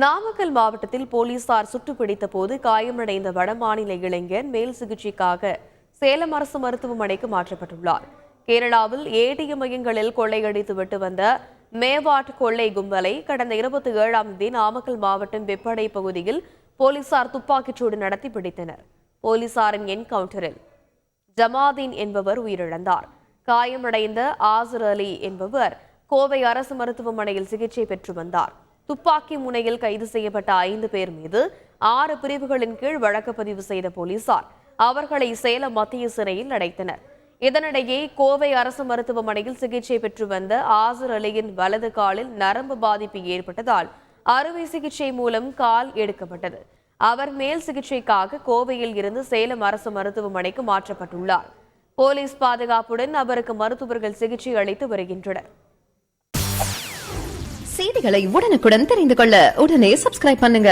நாமக்கல் மாவட்டத்தில் போலீசார் சுட்டுப்பிடித்த போது காயமடைந்த வடமாநில இளைஞர் மேல் சிகிச்சைக்காக சேலம் அரசு மருத்துவமனைக்கு மாற்றப்பட்டுள்ளார். கேரளாவில் ஏடிஎம் மையங்களில் கொள்ளையடித்து விட்டு வந்த மேவாட் கொள்ளை கும்பலை கடந்த 27ஆம் தேதி நாமக்கல் மாவட்டம் வெப்படை பகுதியில் போலீசார் துப்பாக்கிச்சூடு நடத்தி பிடித்தனர். போலீசாரின் என்கவுண்டரில் ஜமாதீன் என்பவர் உயிரிழந்தார். காயமடைந்த ஆசர் அலி என்பவர் கோவை அரசு மருத்துவமனையில் சிகிச்சை பெற்று வந்தார். துப்பாக்கி முனையில் கைது செய்யப்பட்ட 5 பேர் மீது 6 பிரிவுகளின் கீழ் வழக்கு பதிவு செய்த போலீசார் அவர்களை சேலம் மத்திய சிறையில் அடைத்தனர். இதனிடையே கோவை அரசு மருத்துவமனையில் சிகிச்சை பெற்று வந்த ஆசர் அலியின் வலது காலில் நரம்பு பாதிப்பு ஏற்பட்டதால் அறுவை சிகிச்சை மூலம் கால் எடுக்கப்பட்டது. அவர் மேல் சிகிச்சைக்காக கோவையில் இருந்து சேலம் அரசு மருத்துவமனைக்கு மாற்றப்பட்டுள்ளார். போலீஸ் பாதுகாப்புடன் அவருக்கு மருத்துவர்கள் சிகிச்சை அளித்து வருகின்றனர். செய்திகளை உடனுக்குடன் தெரிந்து கொள்ள உடனே சப்ஸ்கிரைப் பண்ணுங்க.